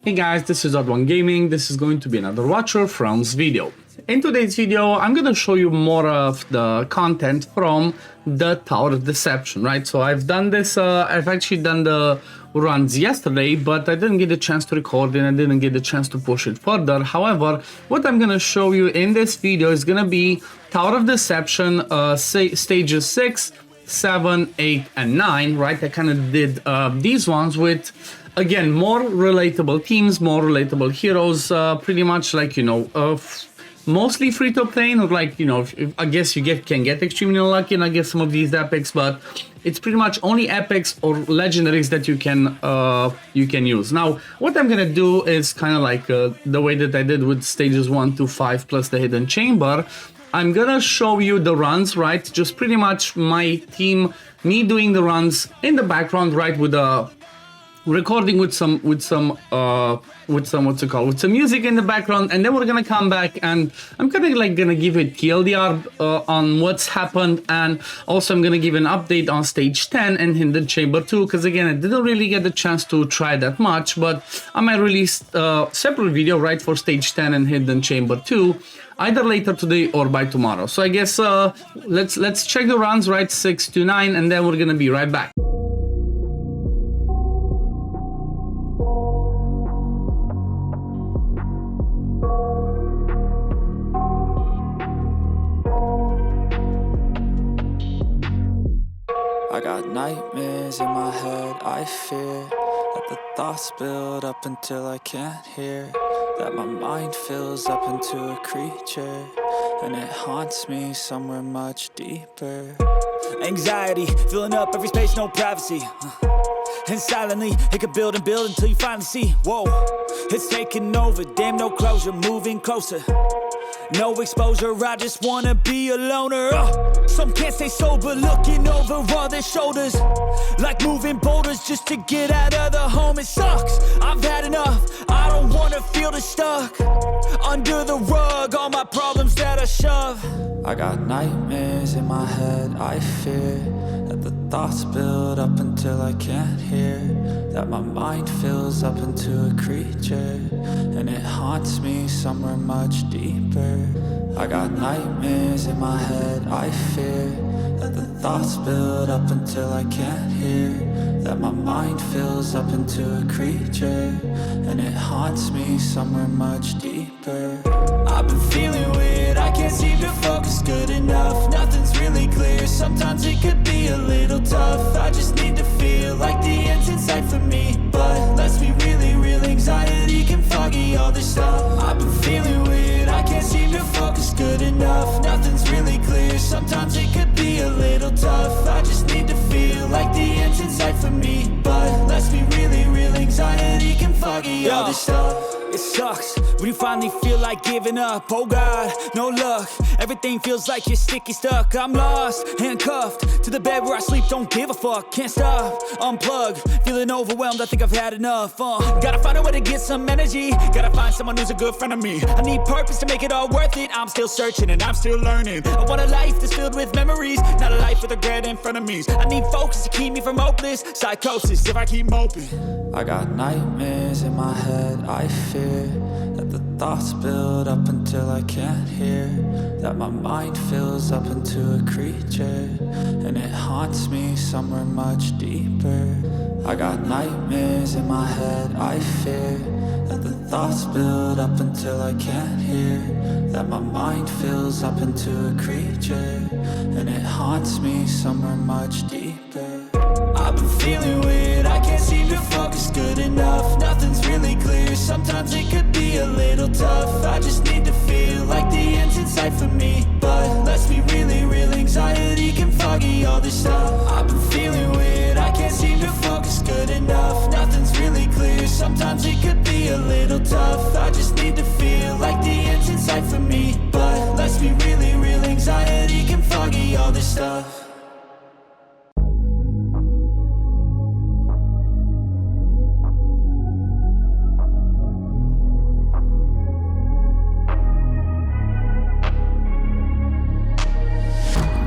Hey guys, this is OddOneGaming. This is going to be another Watcher of REALMS video. In today's video, I'm going to show you more of the content from the Tower of Deception, right? So I've done this, I've actually done the runs yesterday, but I didn't get a chance to record it and I didn't get a chance to push it further. However, what I'm going to show you in this video is going to be Tower of Deception stages 6, 7, 8, and 9, right? I kind of did these ones with, again, more relatable teams, more relatable heroes, pretty much like, you know, mostly free to play, or like, you know, I guess you can get extremely unlucky and I guess some of these epics, but it's pretty much only epics or legendaries that you can use. Now, what I'm gonna do is kind of like the way that I did with stages 1 to 5 plus the hidden chamber. I'm gonna show you the runs, right? Just pretty much my team, me doing the runs in the background, right, with a recording with some what's it called, with some music in the background, and then we're gonna come back and I'm kind of like gonna give it TLDR on what's happened, and also I'm gonna give an update on stage 10 and Hidden Chamber 2, because again I didn't really get the chance to try that much, but I might release a separate video right for stage 10 and Hidden Chamber 2 either later today or by tomorrow. So I guess let's check the runs, right, 6 to 9, and then we're gonna be right back. I got nightmares in my head, I fear that the thoughts build up until I can't hear, that my mind fills up into a creature, and it haunts me somewhere much deeper. Anxiety, filling up every space, no privacy, and silently, it could build and build until you finally see, whoa, it's taking over, damn, no closure, moving closer. No exposure, I just wanna be a loner. Some can't stay sober, looking over all their shoulders, like moving boulders just to get out of the home. It sucks, I've had enough, I don't wanna feel the stuck under the rug, all my problems that I shove. I got nightmares in my head, I fear that the thoughts build up until I can't hear, that my mind fills up into a creature, and it haunts me somewhere much deeper. I got nightmares in my head, I fear that the thoughts build up until I can't hear, that my mind fills up into a creature, and it haunts me somewhere much deeper. I've been feeling weird, I can't seem to focus good enough, nothing's really clear, sometimes it could be a little tough, I just need to feel like the end's in sight for me, but let's be really real, anxiety can foggy all this stuff. I've been feeling weird, I can't seem to focus good enough, nothing's really clear, sometimes it could be a little tough, I just need to feel like the end's in sight for me, but let's be really real, anxiety can foggy all this stuff. It sucks when you finally feel like giving up. Oh God, no luck, everything feels like you're sticky stuck. I'm lost, handcuffed to the bed where I sleep, don't give a fuck. Can't stop, unplug, feeling overwhelmed, I think I've had enough. Gotta find a way to get some energy, gotta find someone who's a good friend of me. I need purpose to make it all worth it, I'm still searching and I'm still learning. I want a life that's filled with memories, not a life with regret and frenemies. I need focus to keep me from hopeless psychosis if I keep moping. I got nightmares in my head, I fear that the thoughts build up until I can't hear, that my mind fills up into a creature, and it haunts me somewhere much deeper. I got nightmares in my head, I fear that the thoughts build up until I can't hear, that my mind fills up into a creature, and it haunts me somewhere much deeper. I've been feeling weird, I can't seem to focus good enough, nothing's really clear, sometimes it could be a little tough, I just need to feel like the end's in sight for me, but let's be really real, anxiety can foggy all this stuff. I've been feeling weird, I can't seem to focus good enough, nothing's really clear, sometimes it could be a little tough, I just need to feel like the end's in sight for me, but let's be really real, anxiety can foggy all this stuff.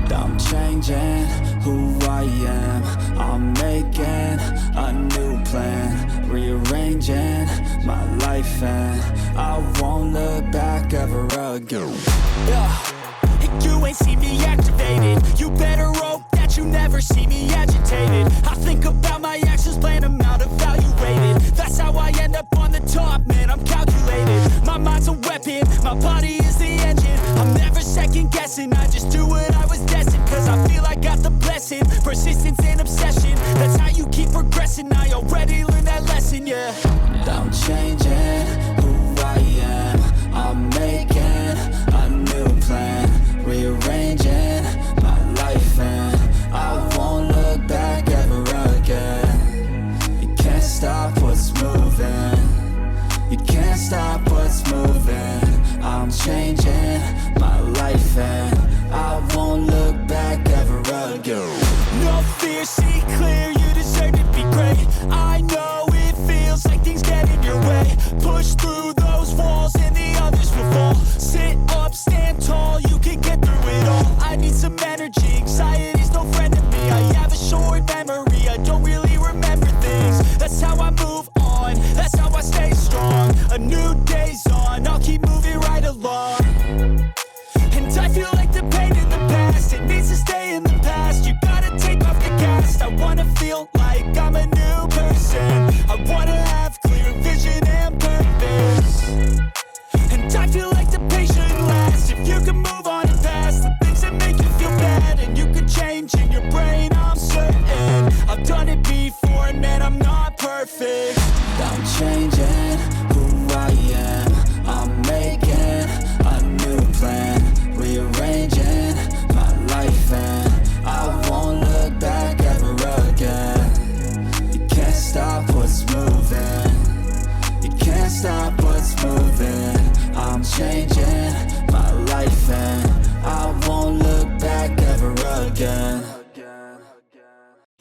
Down changing who I am. I'm making a new plan, rearranging my life, and I won't look back ever again. You ain't see me activated. You better hope that you never see me agitated. I think about my actions, plan them out, evaluated. That's how I end up on the top, man, I'm calculated. My mind's a weapon, my body is the engine. I'm never second guessing, I just do what I was destined. Cause I feel I got the blessing, persistence and obsession. That's how you keep progressing, I already learned that lesson, yeah. I'm changing who I am. I'm making a new plan, rearranging my life, and I won't look back ever again. You can't stop what's moving. You can't stop what's moving. I'm changing my life, and I won't look back ever again. No fear, see clear, you deserve to be great. I know it feels like things get in your way. Push through those walls and the others will fall. Sit up, stand tall, you can get through it all. I need some energy, anxiety's no friend to me. I have a short memory, I don't really remember things. That's how I move on, that's how I stay strong. A new day's on, I'll keep moving right along. And I feel like the pain in the past, it needs to stay in the past. You gotta take off the cast. I wanna feel like I'm a new person. I wanna have clear vision and purpose. And I feel like the pain shouldn't last. If you can move on and past the things that make you feel bad, and you can change in your brain, I'm certain. I've done it before, and man, I'm not perfect. I'm changing who I am. I'm making a new plan, rearranging my life, and I won't look back ever again. You can't stop what's moving. You can't stop what's moving. I'm changing my life, and I won't look back ever again.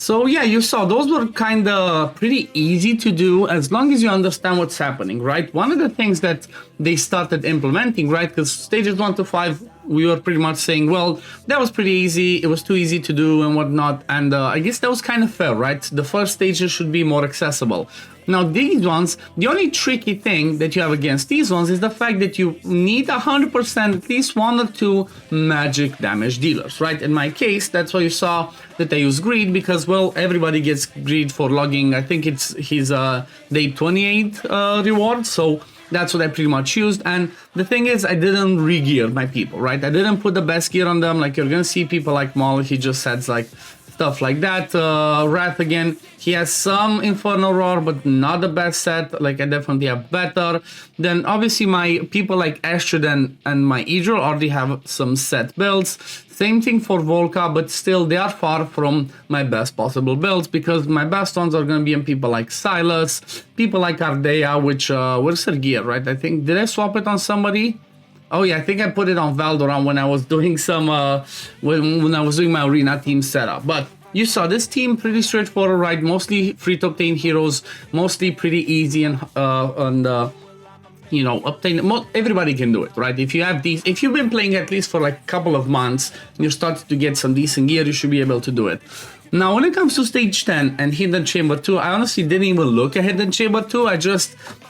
So yeah, you saw those were kind of pretty easy to do as long as you understand what's happening, right? One of the things that they started implementing, right, because stages 1 to 5, we were pretty much saying, well, that was pretty easy, it was too easy to do and whatnot, and I guess that was kind of fair, right? The first stages should be more accessible. Now these ones, the only tricky thing that you have against these ones is the fact that you need 100% at least 1 or 2 magic damage dealers, right? In my case, that's why you saw that I use greed, because, well, everybody gets greed for logging. I think it's his day 28 reward, so that's what I pretty much used. And the thing is, I didn't re-gear my people, right? I didn't put the best gear on them. Like, you're gonna see people like Maul, he just sets like stuff like that. Wrath again, he has some Infernal Roar, but not the best set. Like, I definitely have better. Then obviously my people like Astrid and my Idril already have some set builds. Same thing for Volca, but still they are far from my best possible builds, because my best ones are going to be in people like Silas, people like Ardea, which, where's her gear, right? I think, did I swap it on somebody? Oh yeah, I think I put it on Valdoran when I was doing some, when I was doing my arena team setup. But you saw this team pretty straightforward, right? Mostly free to obtain heroes, mostly pretty easy, and you know, obtain, everybody can do it, right? If you have these, if you've been playing at least for like a couple of months and you started to get some decent gear, you should be able to do it. Now, when it comes to stage 10 and Hidden Chamber 2, I honestly didn't even look at Hidden Chamber 2.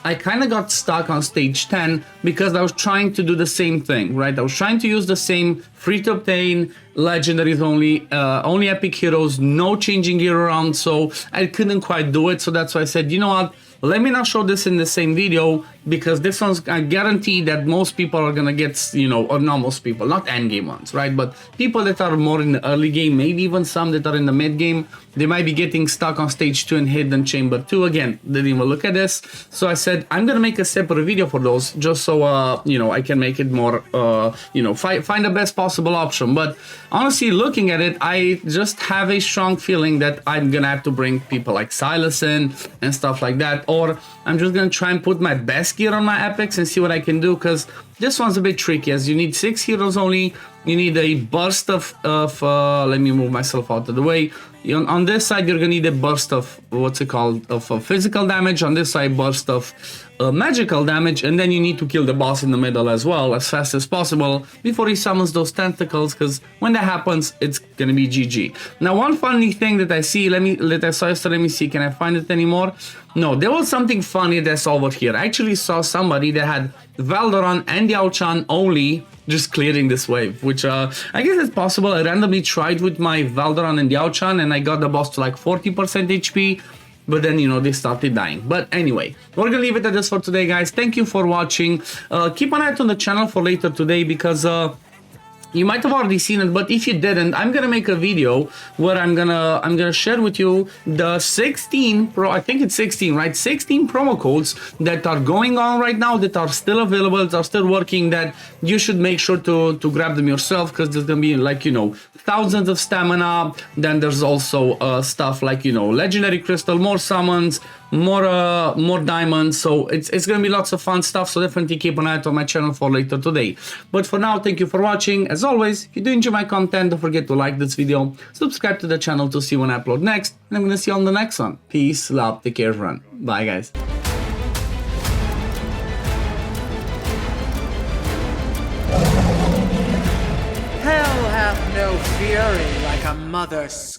I kind of got stuck on stage 10 because I was trying to do the same thing, right? I was trying to use the same free to obtain legendaries only epic heroes, no changing gear around, so I couldn't quite do it. So that's why I said, you know what? Let me not show this in the same video, because this one's, I guarantee that most people are gonna get, you know, or not most people, not end game ones, right? But people that are more in the early game, maybe even some that are in the mid game, they might be getting stuck on stage 2 and Hidden Chamber 2. Again, didn't even look at this. So I said, I'm gonna make a separate video for those, just so, you know, I can make it more, you know, find the best possible option. But honestly, looking at it, I just have a strong feeling that I'm gonna have to bring people like Silas in and stuff like that. Or I'm just gonna try and put my best gear on my epics and see what I can do, because this one's a bit tricky, as you need 6 heroes only. You need a burst of let me move myself out of the way. On this side, you're gonna need a burst of what's it called, of physical damage. On this side, burst of magical damage, and then you need to kill the boss in the middle as well as fast as possible before he summons those tentacles, because when that happens, it's gonna be GG. Now, one funny thing that I see, let I saw yesterday, let me see, can I find it anymore? No, there was something funny that's over here. I actually saw somebody that had Valdoran and Yao-Chan only just clearing this wave, which I guess it's possible. I randomly tried with my Valdoran and Yao-Chan and I got the boss to like 40% HP, but then, you know, they started dying. But anyway, we're gonna leave it at this for today, guys. Thank you for watching. Keep an eye out on the channel for later today, because you might have already seen it, but if you didn't, I'm gonna make a video where I'm gonna share with you the 16 I think it's 16, right? 16 promo codes that are going on right now, that are still available, that are still working, that you should make sure to grab them yourself, because there's gonna be, like, you know, thousands of stamina. Then there's also stuff like, you know, legendary crystal, more summons, more diamonds. So it's gonna be lots of fun stuff, so definitely keep an eye out on my channel for later today. But for now, thank you for watching. As always, if you do enjoy my content, don't forget to like this video, subscribe to the channel to see when I upload next, and I'm gonna see you on the next one. Peace, love, take care, everyone. Bye, guys. Hell hath no fury like a mother